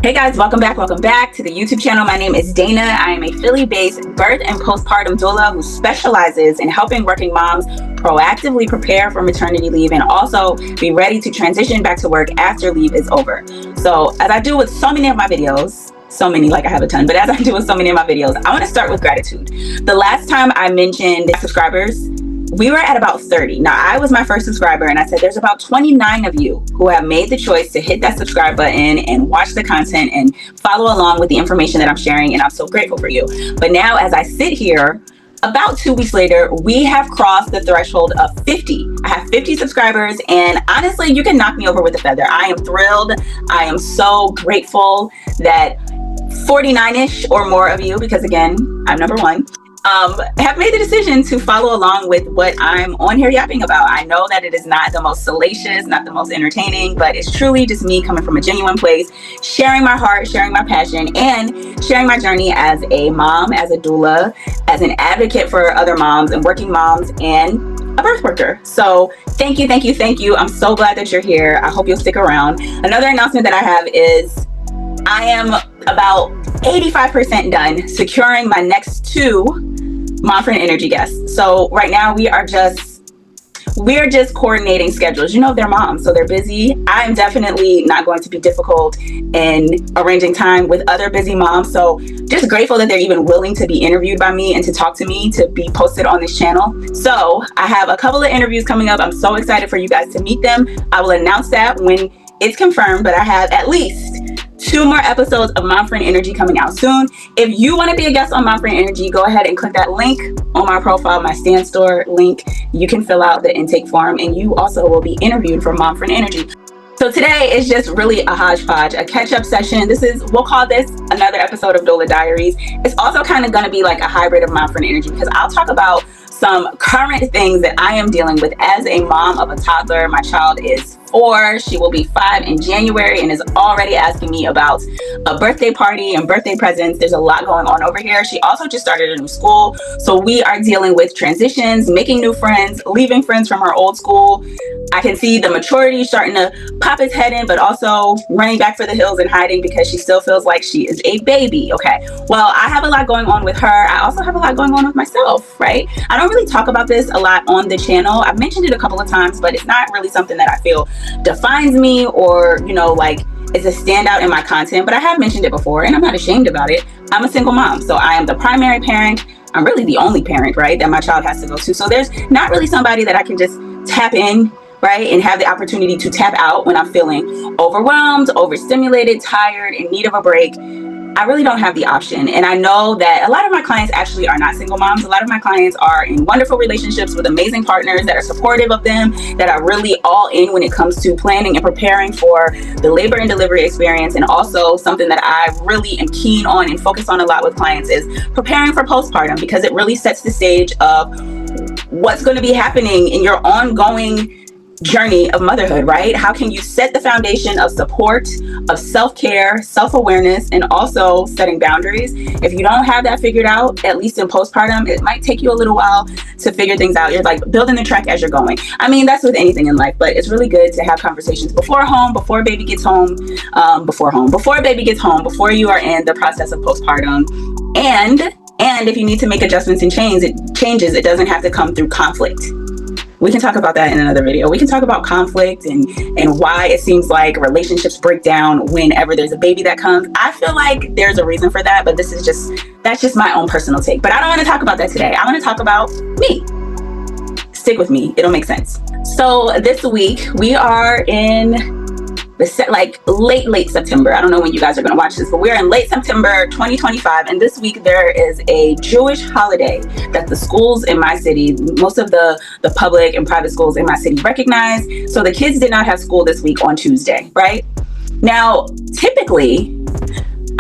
Hey guys, welcome back to the YouTube channel. My name is Dana. I am a Philly-based birth and postpartum doula who specializes in helping working moms proactively prepare for maternity leave and also be ready to transition back to work after leave is over. So as I do with so many of my videos, like I have a ton, but as I do with so many of my videos, I want to start with gratitude. The last time I mentioned subscribers, we were at about 30. Now, I was my first subscriber and I said there's about 29 of you who have made the choice to hit that subscribe button and watch the content and follow along with the information that I'm sharing, and I'm so grateful for you. But now as I sit here, about 2 weeks later, we have crossed the threshold of 50. I have 50 subscribers, and honestly, you can knock me over with a feather. I am thrilled. I am so grateful that 49-ish or more of you, because again, I'm number one, have made the decision to follow along with what I'm on here yapping about. I know that it is not the most salacious, not the most entertaining, but it's truly just me coming from a genuine place, sharing my heart, sharing my passion, and sharing my journey as a mom, as a doula, as an advocate for other moms and working moms, and a birth worker. So thank you. I'm so glad that you're here. I hope you'll stick around. Another announcement that I have is I am about 85% done securing my next 2 Mom Friend Energy guests. So right now we are just coordinating schedules. You know, they're moms, so they're busy. I'm definitely not going to be difficult in arranging time with other busy moms. So just grateful that they're even willing to be interviewed by me and to talk to me, to be posted on this channel. So I have a couple of interviews coming up. I'm so excited for you guys to meet them. I will announce that when it's confirmed, but I have at least 2 more episodes of Mom Friend Energy coming out soon. If you want to be a guest on Mom Friend Energy, go ahead and click that link on my profile, my Stan Store link. You can fill out the intake form and you also will be interviewed for Mom Friend Energy. So today is just really a hodgepodge, a catch-up session. We'll call this another episode of Diaries. It's also kind of going to be like a hybrid of Mom Friend Energy because I'll talk about some current things that I am dealing with as a mom of a toddler. My child is 4. She will be 5 in January and is already asking me about a birthday party and birthday presents. There's a lot going on over here. She also just started a new school. So we are dealing with transitions, making new friends, leaving friends from her old school. I can see the maturity starting to pop its head in, but also running back for the hills and hiding because she still feels like she is a baby. Okay, well, I have a lot going on with her. I also have a lot going on with myself, right? I don't really talk about this a lot on the channel. I've mentioned it a couple of times, but it's not really something that I feel defines me or, you know, like is a standout in my content. But I have mentioned it before and I'm not ashamed about it. I'm a single mom, so I am the primary parent. I'm really the only parent, right, that my child has to go to. So there's not really somebody that I can just tap in, right, and have the opportunity to tap out when I'm feeling overwhelmed, overstimulated, tired, in need of a break. I really don't have the option. And I know that a lot of my clients actually are not single moms. A lot of my clients are in wonderful relationships with amazing partners that are supportive of them, that are really all in when it comes to planning and preparing for the labor and delivery experience. And also something that I really am keen on and focus on a lot with clients is preparing for postpartum, because it really sets the stage of what's going to be happening in your ongoing journey of motherhood, right? How can you set the foundation of support, of self-care, self-awareness, and also setting boundaries? If you don't have that figured out, at least in postpartum, it might take you a little while to figure things out. You're like building the track as you're going. I mean, that's with anything in life, but it's really good to have conversations before baby gets home, before baby gets home, before you are in the process of postpartum. And if you need to make adjustments and changes, it doesn't have to come through conflict. We can talk about that in another video. We can talk about conflict and why it seems like relationships break down whenever there's a baby that comes. I feel like there's a reason for that, but that's just my own personal take. But I don't want to talk about that today. I want to talk about me. Stick with me. It'll make sense. So this week we are in late September. I don't know when you guys are going to watch this, but we're in late September 2025, and this week there is a Jewish holiday that the schools in my city, most of the public and private schools in my city recognize. So the kids did not have school this week on Tuesday, right? Now, typically,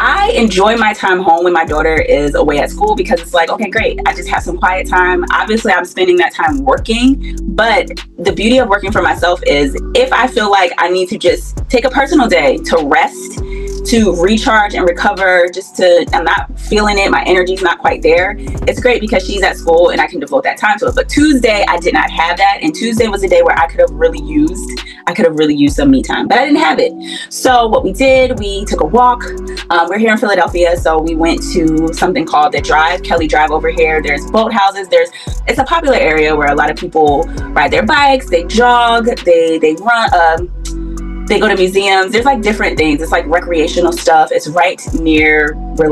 I enjoy my time home when my daughter is away at school because it's like, okay, great. I just have some quiet time. Obviously, I'm spending that time working, but the beauty of working for myself is if I feel like I need to just take a personal day to rest, to recharge and recover, I'm not feeling it, my energy's not quite there, it's great because she's at school and I can devote that time to it. But Tuesday, I did not have that, and Tuesday was a day where I could have really used some me time, but I didn't have it. So what we did, we took a walk. We're here in Philadelphia, so we went to something called the Drive, Kelly Drive over here. There's boat houses. It's a popular area where a lot of people ride their bikes, they jog, they run, they go to museums. There's like different things. It's like recreational stuff. It's right near where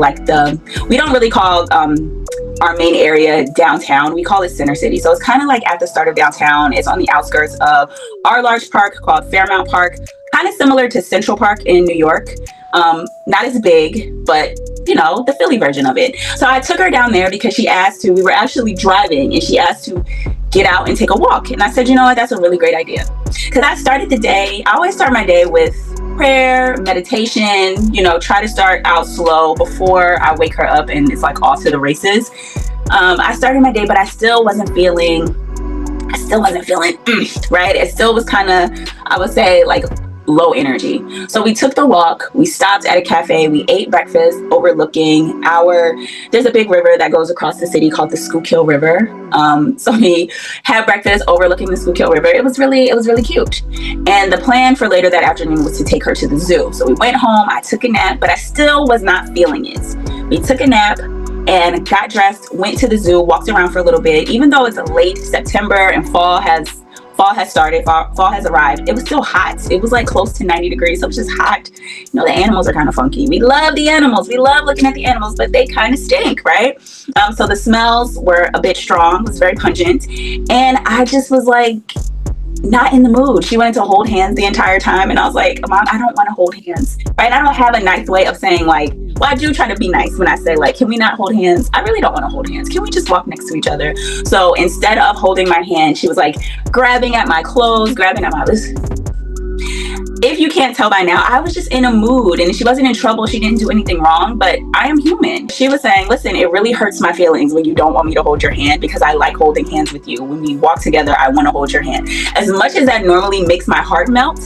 we don't really call our main area downtown. We call it Center City. So it's kind of like at the start of downtown. It's on the outskirts of our large park called Fairmount Park, kind of similar to Central Park in New York. Not as big, but the Philly version of it. So I took her down there because we were actually driving and she asked to get out and take a walk. And I said, you know what, that's a really great idea. Because I always start my day with prayer, meditation, try to start out slow before I wake her up and it's like off to the races. I started my day, but I still wasn't feeling, right? It still was kind of, I would say, like low energy. So we took the walk, we stopped at a cafe, we ate breakfast overlooking there's a big river that goes across the city called the Schuylkill River. So we had breakfast overlooking the Schuylkill River. It was really cute. And the plan for later that afternoon was to take her to the zoo. So we went home, I took a nap, but I still was not feeling it. We took a nap and got dressed, went to the zoo, walked around for a little bit. Even though it's a late September and fall has started, fall has arrived, it was still hot. It was like close to 90 degrees, so it was just hot. The animals are kind of funky. We love the animals. We love looking at the animals, but they kind of stink, right? So the smells were a bit strong, it was very pungent. And I just was like, not in the mood. She wanted to hold hands the entire time. And I was like, Mom, I don't want to hold hands, right? I don't have a nice way of saying I do try to be nice when I say can we not hold hands? I really don't want to hold hands. Can we just walk next to each other? So instead of holding my hand, she was grabbing at my clothes, grabbing at my wrist. If you can't tell by now, I was just in a mood and she wasn't in trouble. She didn't do anything wrong, but I am human. She was saying, listen, it really hurts my feelings when you don't want me to hold your hand because I like holding hands with you. When we walk together, I want to hold your hand. As much as that normally makes my heart melt,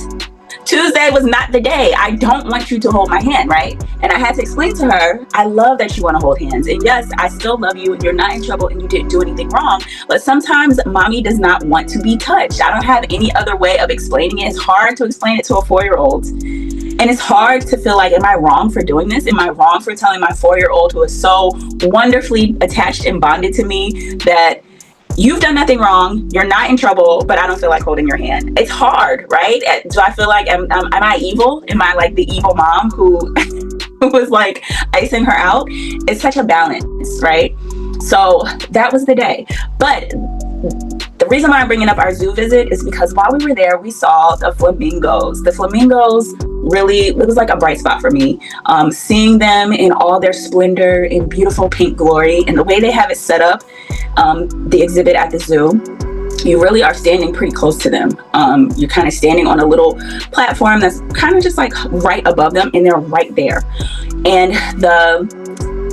Tuesday was not the day. I don't want you to hold my hand, right? And I had to explain to her, I love that you want to hold hands. And yes, I still love you and you're not in trouble and you didn't do anything wrong. But sometimes mommy does not want to be touched. I don't have any other way of explaining it. It's hard to explain it to a 4-year-old. And it's hard to feel am I wrong for doing this? Am I wrong for telling my 4-year-old who is so wonderfully attached and bonded to me that you've done nothing wrong, you're not in trouble, but I don't feel like holding your hand? It's hard, right? Do I feel like, am I evil? Am I like the evil mom who was icing her out? It's such a balance, right? So that was the day. But the reason why I'm bringing up our zoo visit is because while we were there, we saw the flamingos. The flamingos really, it was like a bright spot for me. Seeing them in all their splendor and beautiful pink glory and the way they have it set up, the exhibit at the zoo, you really are standing pretty close to them. You're kind of standing on a little platform that's kind of just right above them, and they're right there. And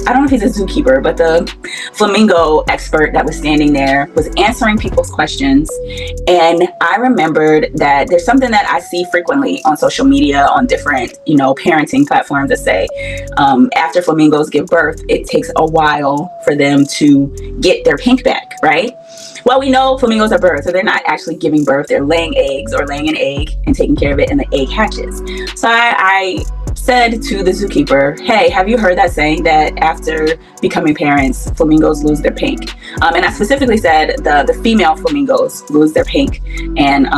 I don't know if he's a zookeeper, but the flamingo expert that was standing there was answering people's questions. And I remembered that there's something that I see frequently on social media, on different, parenting platforms that say, after flamingos give birth, it takes a while for them to get their pink back, right? Well, we know flamingos are birds, so they're not actually giving birth. They're laying eggs or laying an egg and taking care of it, and the egg hatches. So I said to the zookeeper, hey, have you heard that saying that after becoming parents, flamingos lose their pink? And I specifically said the female flamingos lose their pink, and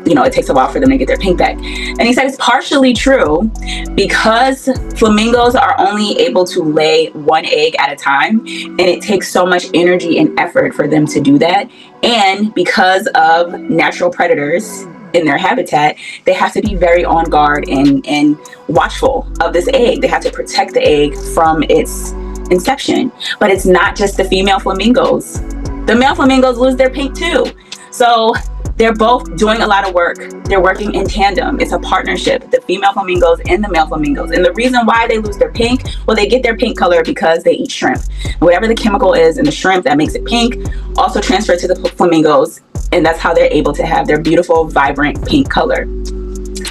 it takes a while for them to get their pink back. And he said it's partially true because flamingos are only able to lay one egg at a time, and it takes so much energy and effort for them to do that. And because of natural predators in their habitat, they have to be very on guard and watchful of this egg. They have to protect the egg from its inception. But it's not just the female flamingos. The male flamingos lose their pink too. So they're both doing a lot of work. They're working in tandem. It's a partnership, the female flamingos and the male flamingos. And the reason why they lose their pink, well, they get their pink color because they eat shrimp. Whatever the chemical is in the shrimp that makes it pink also transfers to the flamingos. And that's how they're able to have their beautiful, vibrant pink color.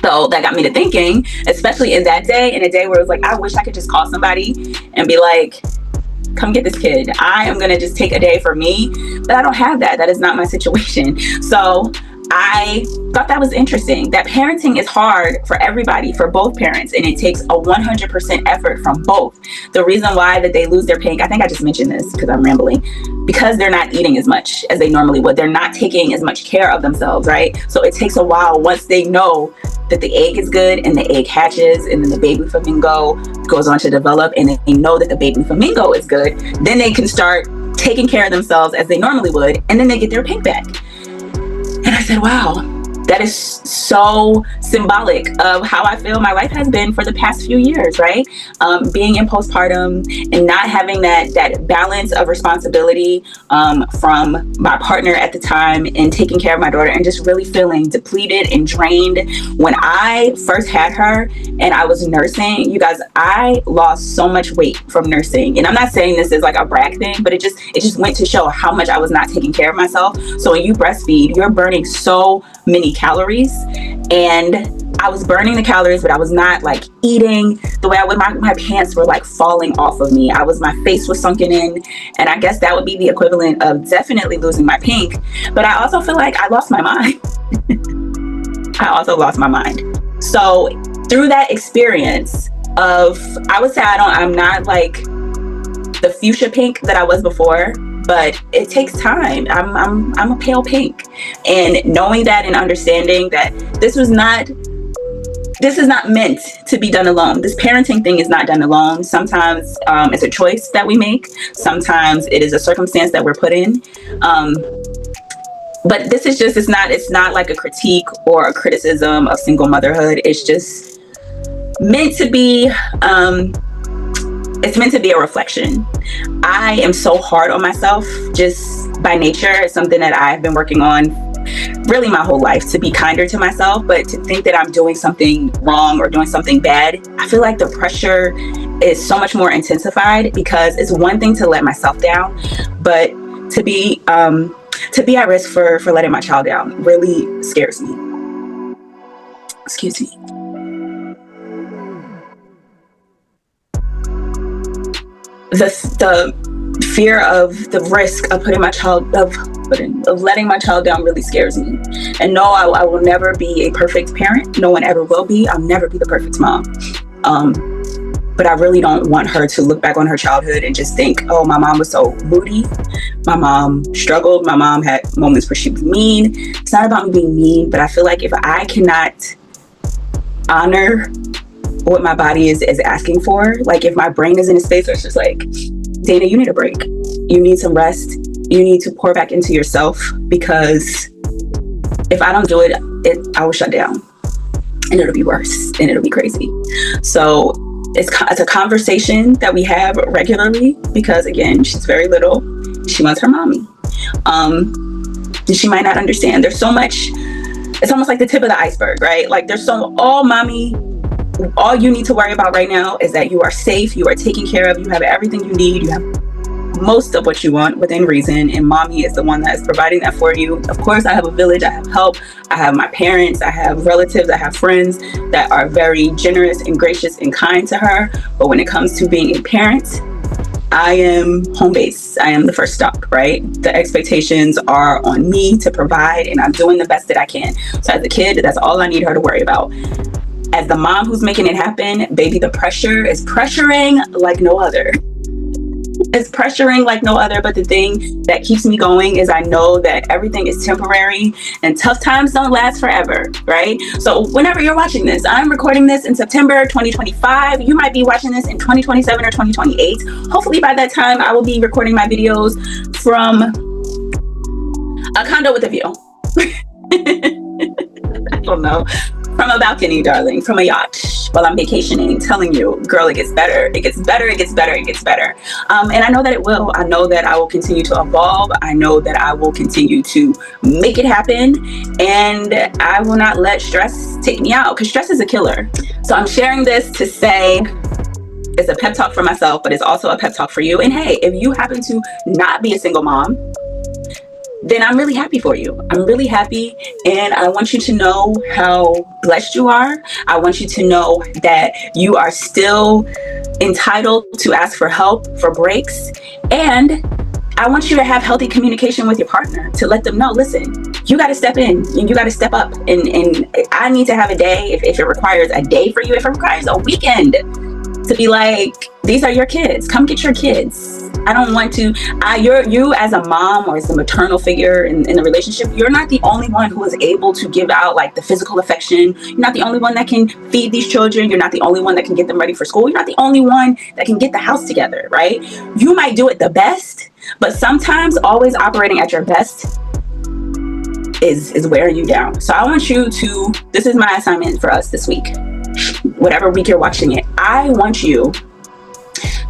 So that got me to thinking, especially in that day, in a day where it was like, I wish I could just call somebody and be like, come get this kid. I am going to just take a day for me. But I don't have that. That is not my situation. So I thought that was interesting, that parenting is hard for everybody, for both parents, and it takes a 100% effort from both. The reason why that they lose their pink, I think I just mentioned this because I'm rambling, because they're not eating as much as they normally would. They're not taking as much care of themselves, right? So it takes a while once they know that the egg is good and the egg hatches and then the baby flamingo goes on to develop and they know that the baby flamingo is good, then they can start taking care of themselves as they normally would, and then they get their pink back. And I said, wow, that is so symbolic of how I feel my life has been for the past few years, right? Being in postpartum and not having that balance of responsibility from my partner at the time and taking care of my daughter, and just really feeling depleted and drained. When I first had her and I was nursing, you guys, I lost so much weight from nursing. And I'm not saying this is like a brag thing, but it just went to show how much I was not taking care of myself. So when you breastfeed, you're burning so many calories, and I was burning the calories, but I was not like eating the way I would. My pants were like falling off of me. My face was sunken in, and I guess that would be the equivalent of definitely losing my pink. But I also feel like I lost my mind. I also lost my mind. So through that experience of, I would say I'm not like the fuchsia pink that I was before, but it takes time. I'm a pale pink, and knowing that and understanding that this is not meant to be done alone. This parenting thing is not done alone. Sometimes it's a choice that we make. Sometimes it is a circumstance that we're put in. But this is just, it's not like a critique or a criticism of single motherhood. It's just meant to be, it's meant to be a reflection. I am so hard on myself just by nature. It's something that I've been working on really my whole life, to be kinder to myself. But to think that I'm doing something wrong or doing something bad, I feel like the pressure is so much more intensified, because it's one thing to let myself down, but to be at risk for letting my child down really scares me. Excuse me. The fear of the risk of letting my child down really scares me. And no, I will never be a perfect parent. No one ever will be. I'll never be the perfect mom. But I really don't want her to look back on her childhood and just think, oh, my mom was so moody. My mom struggled. My mom had moments where she was mean. It's not about me being mean, but I feel like if I cannot honor what my body is asking for, like if my brain is in a space where it's just like, Daina, you need a break. You need some rest. You need to pour back into yourself, because if I don't do it, I will shut down, and it'll be worse, and it'll be crazy. So it's a conversation that we have regularly, because again, she's very little. She wants her mommy. And she might not understand. There's so much. It's almost like the tip of the iceberg, right? Like all you need to worry about right now is that you are safe, you are taken care of, you have everything you need, you have most of what you want within reason, and mommy is the one that is providing that for you. Of course, I have a village, I have help, I have my parents, I have relatives, I have friends that are very generous and gracious and kind to her. But when it comes to being a parent, I am home base. I am the first stop, right? The expectations are on me to provide, and I'm doing the best that I can. So as a kid, that's all I need her to worry about. As the mom who's making it happen, baby, the pressure is pressuring like no other. It's pressuring like no other, but the thing that keeps me going is I know that everything is temporary and tough times don't last forever, right? So whenever you're watching this, I'm recording this in September 2025. You might be watching this in 2027 or 2028. Hopefully by that time, I will be recording my videos from a condo with a view. I don't know. From a balcony, darling, from a yacht, while I'm vacationing, telling you, girl, it gets better, it gets better, it gets better, it gets better. And I know that it will. I know that I will continue to evolve. I know that I will continue to make it happen. And I will not let stress take me out, because stress is a killer. So I'm sharing this to say, it's a pep talk for myself, but it's also a pep talk for you. And hey, if you happen to not be a single mom, then I'm really happy for you. I'm really happy. And I want you to know how blessed you are. I want you to know that you are still entitled to ask for help, for breaks. And I want you to have healthy communication with your partner, to let them know, listen, you got to step in and you got to step up. And I need to have a day, if it requires a day for you, if it requires a weekend, to be like, these are your kids. Come get your kids. I don't want to, you as a mom or as the maternal figure in the relationship, you're not the only one who is able to give out like the physical affection. You're not the only one that can feed these children. You're not the only one that can get them ready for school. You're not the only one that can get the house together, right? You might do it the best, but sometimes always operating at your best is wearing you down. So I want you to, this is my assignment for us this week, whatever week you're watching it, I want you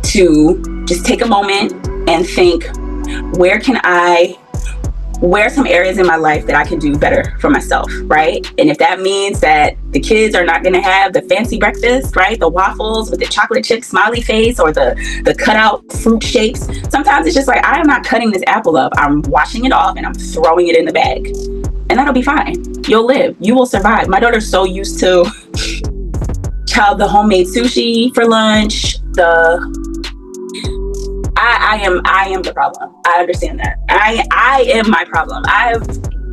to just take a moment and think, where are some areas in my life that I can do better for myself, right? And if that means that the kids are not going to have the fancy breakfast, right? The waffles with the chocolate chip smiley face or the cutout fruit shapes. Sometimes it's just like, I am not cutting this apple up. I'm washing it off and I'm throwing it in the bag. And that'll be fine. You'll live. You will survive. My daughter's so used to the homemade sushi for lunch. I am the problem. I understand that. I am my problem. I've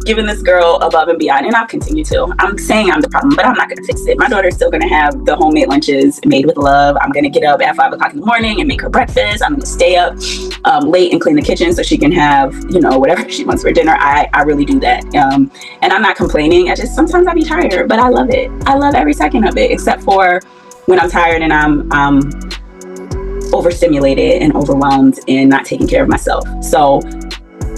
given this girl above and beyond, and I'll continue to. I'm saying I'm the problem, but I'm not going to fix it. My daughter's still going to have the homemade lunches made with love. I'm going to get up at 5 o'clock in the morning and make her breakfast. I'm going to stay up late and clean the kitchen so she can have, whatever she wants for dinner. I really do that. And I'm not complaining. Sometimes I be tired, but I love it. I love every second of it, except for when I'm tired and I'm overstimulated and overwhelmed and not taking care of myself. So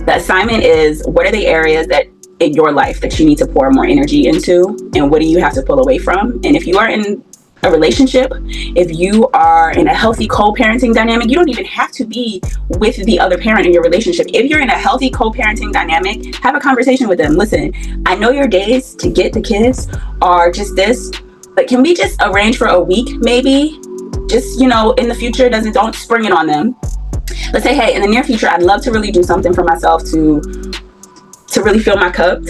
the assignment is, what are the areas that in your life that you need to pour more energy into, and what do you have to pull away from? And if you are in a relationship, if you are in a healthy co-parenting dynamic, you don't even have to be with the other parent in your relationship. If you're in a healthy co-parenting dynamic, have a conversation with them. Listen, I know your days to get the kids are just this, but can we just arrange for a week maybe? Just, in the future, don't spring it on them. Let's say, hey, in the near future, I'd love to really do something for myself to really fill my cup.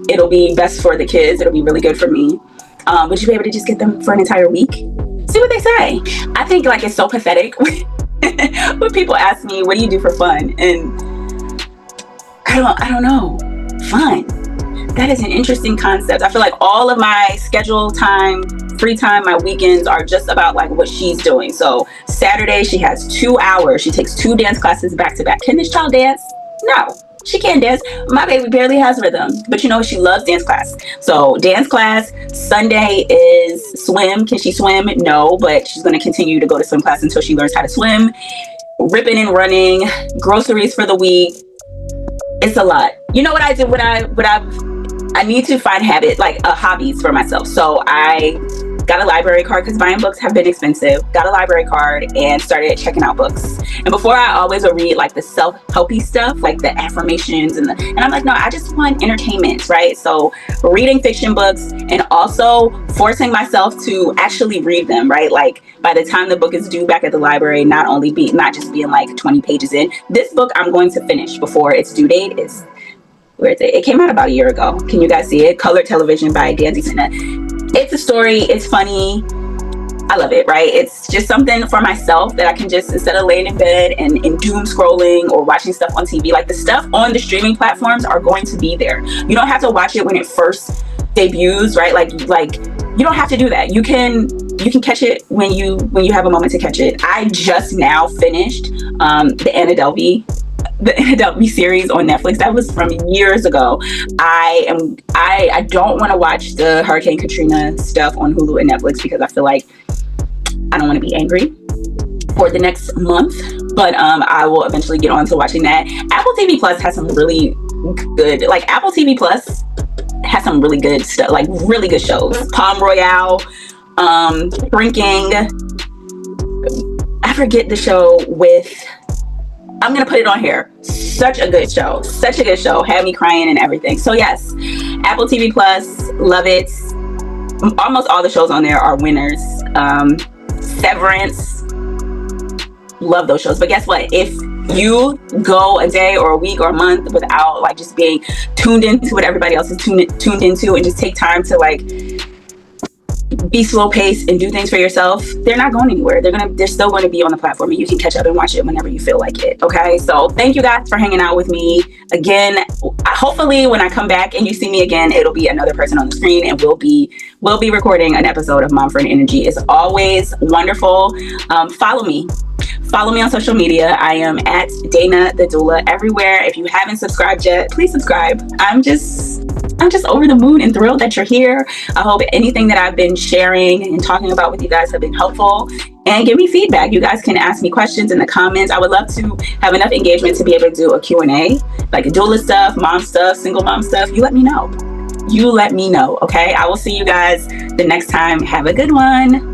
It'll be best for the kids. It'll be really good for me. Would you be able to just get them for an entire week? See what they say. I think it's so pathetic when people ask me, what do you do for fun? And I don't know. Fun. That is an interesting concept. I feel like all of my schedule time, free time, my weekends are just about what she's doing. So Saturday, she has 2 hours. She takes 2 dance classes back to back. Can this child dance? No, she can't dance. My baby barely has rhythm, but she loves dance class. So dance class. Sunday is swim. Can she swim? No, but she's going to continue to go to swim class until she learns how to swim. Ripping and running, groceries for the week. It's a lot. You know what I do? I need to find hobbies for myself. So I got a library card because buying books have been expensive. Got a library card and started checking out books. And before, I always would read the self-helpy stuff, the affirmations and I'm like, no, I just want entertainment, right? So reading fiction books and also forcing myself to actually read them, right? By the time the book is due back at the library, not just being 20 pages in. This book I'm going to finish before its due date is. Where is it? It came out about a year ago. Can you guys see it? Colored Television by Daina the Doula. It's a story. It's funny. I love it, right? It's just something for myself that I can just, instead of laying in bed and doom scrolling or watching stuff on TV, the stuff on the streaming platforms are going to be there. You don't have to watch it when it first debuts, right? You don't have to do that. You can catch it when you have a moment to catch it. I just now finished the Anna Delvey series on Netflix. That was from years ago. I don't want to watch the Hurricane Katrina stuff on Hulu and Netflix because I feel like I don't want to be angry for the next month, but I will eventually get on to watching that. Apple TV Plus has some really good, Apple TV Plus has some really good stuff, really good shows. Palm Royale, Drinking. I forget the show with, I'm going to put it on here. Such a good show. Had me crying and everything. So yes, Apple TV Plus, love it. Almost all the shows on there are winners. Severance, love those shows. But guess what? If you go a day or a week or a month without like just being tuned into what everybody else is tuned into, and just take time to like be slow paced and do things for yourself, they're not going anywhere. They're still going to be on the platform, and you can catch up and watch it whenever you feel like it. Okay, so thank you guys for hanging out with me again. Hopefully when I come back and you see me again, it'll be another person on the screen, and we'll be recording an episode of Mom Friend Energy. It's always wonderful. Follow me on social media. I am at Daina the Doula everywhere. If you haven't subscribed yet, please subscribe. I'm just over the moon and thrilled that you're here. I hope anything that I've been sharing and talking about with you guys have been helpful, and give me feedback. You guys can ask me questions in the comments. I would love to have enough engagement to be able to do a Q&A, like doula stuff, mom stuff, single mom stuff. You let me know. Okay? I will see you guys the next time. Have a good one.